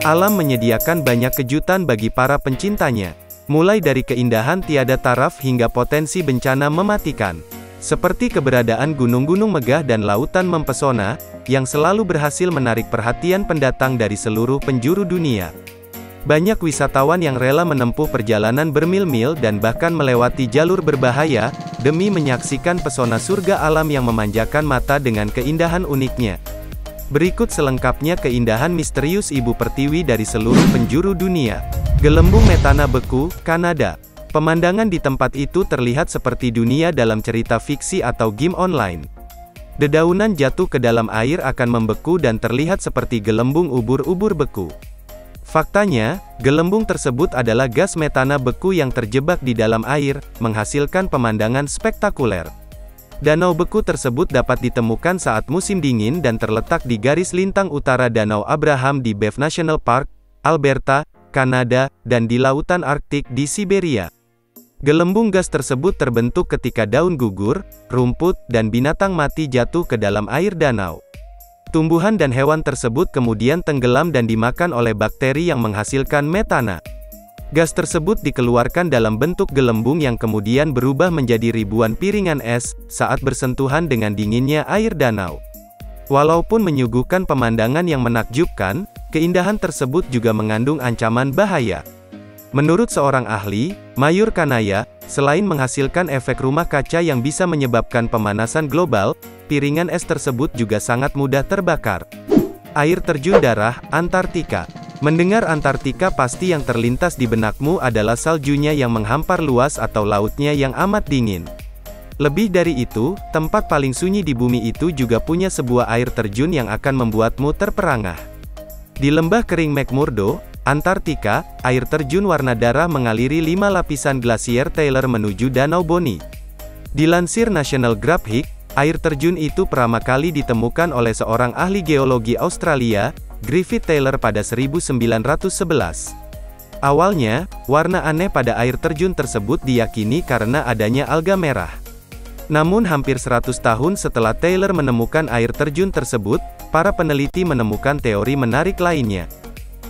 Alam menyediakan banyak kejutan bagi para pencintanya. Mulai dari keindahan tiada taraf hingga potensi bencana mematikan. Seperti keberadaan gunung-gunung megah dan lautan mempesona, yang selalu berhasil menarik perhatian pendatang dari seluruh penjuru dunia. Banyak wisatawan yang rela menempuh perjalanan bermil-mil dan bahkan melewati jalur berbahaya, demi menyaksikan pesona surga alam yang memanjakan mata dengan keindahan uniknya. Berikut selengkapnya keindahan misterius Ibu Pertiwi dari seluruh penjuru dunia. Gelembung Metana Beku, Kanada. Pemandangan di tempat itu terlihat seperti dunia dalam cerita fiksi atau game online. Dedaunan jatuh ke dalam air akan membeku dan terlihat seperti gelembung ubur-ubur beku. Faktanya, gelembung tersebut adalah gas metana beku yang terjebak di dalam air, menghasilkan pemandangan spektakuler. Danau beku tersebut dapat ditemukan saat musim dingin dan terletak di garis lintang utara Danau Abraham di Banff National Park, Alberta, Kanada, dan di lautan Arktik di Siberia. Gelembung gas tersebut terbentuk ketika daun gugur, rumput, dan binatang mati jatuh ke dalam air danau. Tumbuhan dan hewan tersebut kemudian tenggelam dan dimakan oleh bakteri yang menghasilkan metana. Gas tersebut dikeluarkan dalam bentuk gelembung yang kemudian berubah menjadi ribuan piringan es, saat bersentuhan dengan dinginnya air danau. Walaupun menyuguhkan pemandangan yang menakjubkan, keindahan tersebut juga mengandung ancaman bahaya. Menurut seorang ahli, Mayur Kanaya, selain menghasilkan efek rumah kaca yang bisa menyebabkan pemanasan global, piringan es tersebut juga sangat mudah terbakar. Air terjun darah, Antartika. Mendengar Antartika, pasti yang terlintas di benakmu adalah saljunya yang menghampar luas atau lautnya yang amat dingin. Lebih dari itu, tempat paling sunyi di bumi itu juga punya sebuah air terjun yang akan membuatmu terperangah. Di lembah kering McMurdo, Antartika, air terjun warna darah mengaliri 5 lapisan glasier Taylor menuju Danau Boni. Dilansir National Geographic, air terjun itu pertama kali ditemukan oleh seorang ahli geologi Australia, Griffith Taylor pada 1911. Awalnya, warna aneh pada air terjun tersebut diyakini karena adanya alga merah. Namun hampir 100 tahun setelah Taylor menemukan air terjun tersebut, para peneliti menemukan teori menarik lainnya.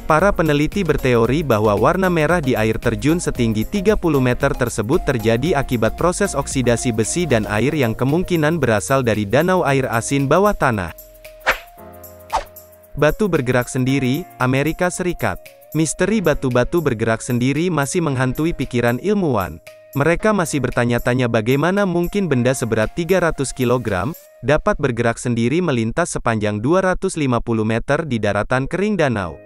Para peneliti berteori bahwa warna merah di air terjun setinggi 30 meter tersebut terjadi akibat proses oksidasi besi dan air yang kemungkinan berasal dari danau air asin bawah tanah. Batu bergerak sendiri, Amerika Serikat. Misteri batu-batu bergerak sendiri masih menghantui pikiran ilmuwan. Mereka masih bertanya-tanya bagaimana mungkin benda seberat 300 kg, dapat bergerak sendiri melintas sepanjang 250 meter di daratan kering danau.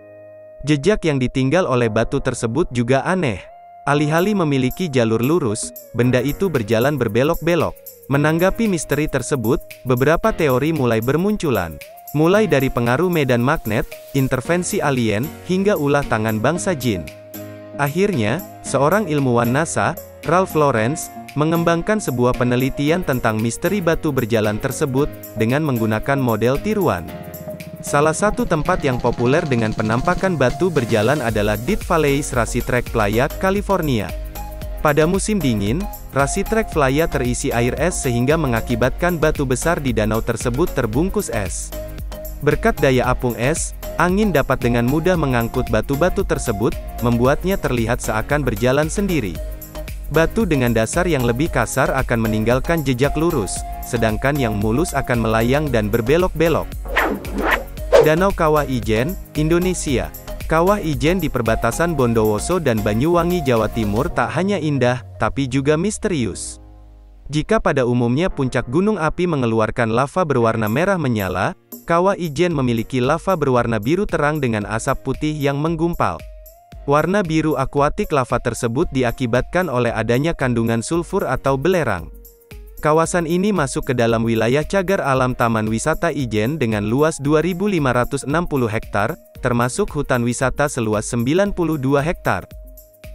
Jejak yang ditinggal oleh batu tersebut juga aneh. Alih-alih memiliki jalur lurus, benda itu berjalan berbelok-belok. Menanggapi misteri tersebut, beberapa teori mulai bermunculan. Mulai dari pengaruh medan magnet, intervensi alien, hingga ulah tangan bangsa jin. Akhirnya, seorang ilmuwan NASA, Ralph Lawrence, mengembangkan sebuah penelitian tentang misteri batu berjalan tersebut, dengan menggunakan model tiruan. Salah satu tempat yang populer dengan penampakan batu berjalan adalah Death Valley Racetrack Playa, California. Pada musim dingin, Racetrack Playa terisi air es sehingga mengakibatkan batu besar di danau tersebut terbungkus es. Berkat daya apung es, angin dapat dengan mudah mengangkut batu-batu tersebut, membuatnya terlihat seakan berjalan sendiri. Batu dengan dasar yang lebih kasar akan meninggalkan jejak lurus, sedangkan yang mulus akan melayang dan berbelok-belok. Danau Kawah Ijen, Indonesia. Kawah Ijen di perbatasan Bondowoso dan Banyuwangi, Jawa Timur tak hanya indah, tapi juga misterius. Jika pada umumnya puncak gunung api mengeluarkan lava berwarna merah menyala, Kawah Ijen memiliki lava berwarna biru terang dengan asap putih yang menggumpal. Warna biru akuatik lava tersebut diakibatkan oleh adanya kandungan sulfur atau belerang. Kawasan ini masuk ke dalam wilayah cagar alam Taman Wisata Ijen dengan luas 2.560 hektar, termasuk hutan wisata seluas 92 hektar.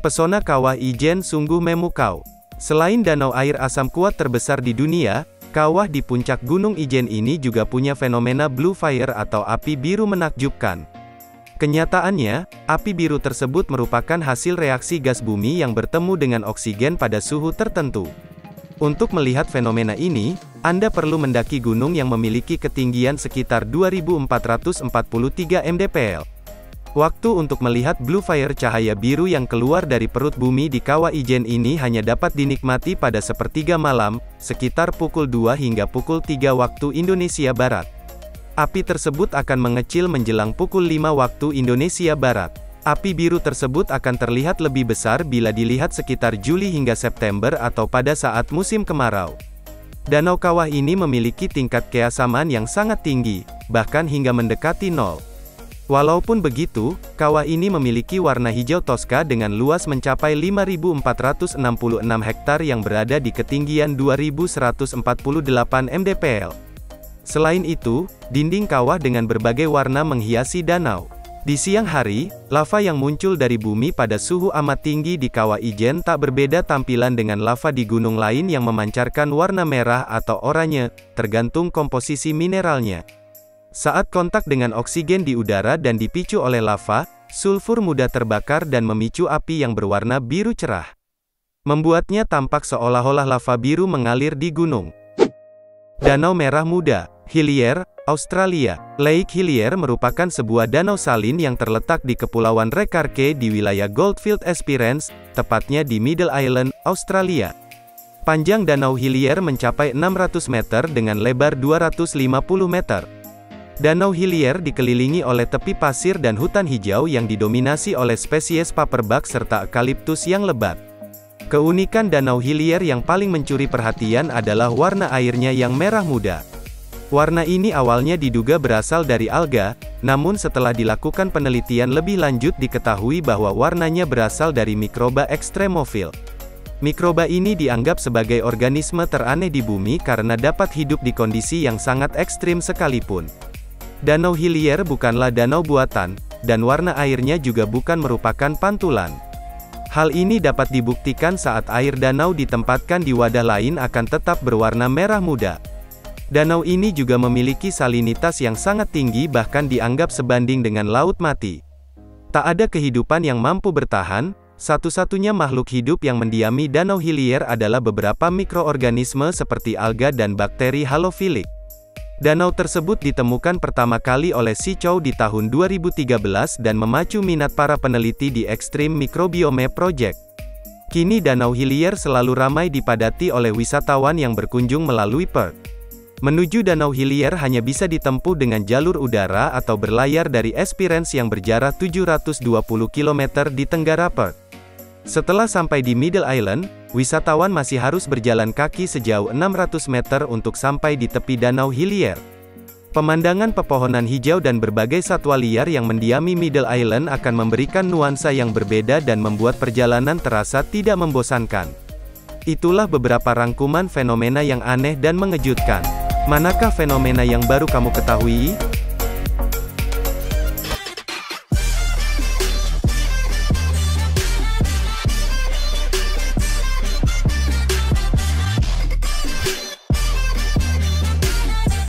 Pesona Kawah Ijen sungguh memukau. Selain danau air asam kuat terbesar di dunia, kawah di puncak Gunung Ijen ini juga punya fenomena blue fire atau api biru menakjubkan. Kenyataannya, api biru tersebut merupakan hasil reaksi gas bumi yang bertemu dengan oksigen pada suhu tertentu. Untuk melihat fenomena ini, Anda perlu mendaki gunung yang memiliki ketinggian sekitar 2.443 mdpl. Waktu untuk melihat blue fire cahaya biru yang keluar dari perut bumi di Kawah Ijen ini hanya dapat dinikmati pada sepertiga malam, sekitar pukul 2 hingga pukul 3 waktu Indonesia Barat. Api tersebut akan mengecil menjelang pukul 5 waktu Indonesia Barat. Api biru tersebut akan terlihat lebih besar bila dilihat sekitar Juli hingga September atau pada saat musim kemarau. Danau kawah ini memiliki tingkat keasaman yang sangat tinggi, bahkan hingga mendekati nol. Walaupun begitu, kawah ini memiliki warna hijau toska dengan luas mencapai 5.466 hektar yang berada di ketinggian 2.148 mdpl. Selain itu, dinding kawah dengan berbagai warna menghiasi danau. Di siang hari, lava yang muncul dari bumi pada suhu amat tinggi di Kawah Ijen tak berbeda tampilan dengan lava di gunung lain yang memancarkan warna merah atau oranye, tergantung komposisi mineralnya. Saat kontak dengan oksigen di udara dan dipicu oleh lava, sulfur mudah terbakar dan memicu api yang berwarna biru cerah. Membuatnya tampak seolah-olah lava biru mengalir di gunung. Danau Merah Muda, Hillier, Australia. Lake Hillier merupakan sebuah danau salin yang terletak di Kepulauan Rekarke di wilayah Goldfield Esperance, tepatnya di Middle Island, Australia. Panjang Danau Hillier mencapai 600 meter dengan lebar 250 meter. Danau Hillier dikelilingi oleh tepi pasir dan hutan hijau yang didominasi oleh spesies paperbak serta eukaliptus yang lebat. Keunikan Danau Hillier yang paling mencuri perhatian adalah warna airnya yang merah muda. Warna ini awalnya diduga berasal dari alga, namun setelah dilakukan penelitian lebih lanjut diketahui bahwa warnanya berasal dari mikroba ekstremofil. Mikroba ini dianggap sebagai organisme teraneh di bumi karena dapat hidup di kondisi yang sangat ekstrim sekalipun. Danau Hillier bukanlah danau buatan, dan warna airnya juga bukan merupakan pantulan. Hal ini dapat dibuktikan saat air danau ditempatkan di wadah lain akan tetap berwarna merah muda. Danau ini juga memiliki salinitas yang sangat tinggi bahkan dianggap sebanding dengan laut mati. Tak ada kehidupan yang mampu bertahan, satu-satunya makhluk hidup yang mendiami Danau Hillier adalah beberapa mikroorganisme seperti alga dan bakteri halofilik. Danau tersebut ditemukan pertama kali oleh Si Chow di tahun 2013 dan memacu minat para peneliti di Extreme Microbiome Project. Kini Danau Hillier selalu ramai dipadati oleh wisatawan yang berkunjung melalui Perth. Menuju Danau Hillier hanya bisa ditempuh dengan jalur udara atau berlayar dari Esperance yang berjarak 720 km di tenggara Perth. Setelah sampai di Middle Island, wisatawan masih harus berjalan kaki sejauh 600 meter untuk sampai di tepi Danau Hillier. Pemandangan pepohonan hijau dan berbagai satwa liar yang mendiami Middle Island akan memberikan nuansa yang berbeda dan membuat perjalanan terasa tidak membosankan. Itulah beberapa rangkuman fenomena yang aneh dan mengejutkan. Manakah fenomena yang baru kamu ketahui?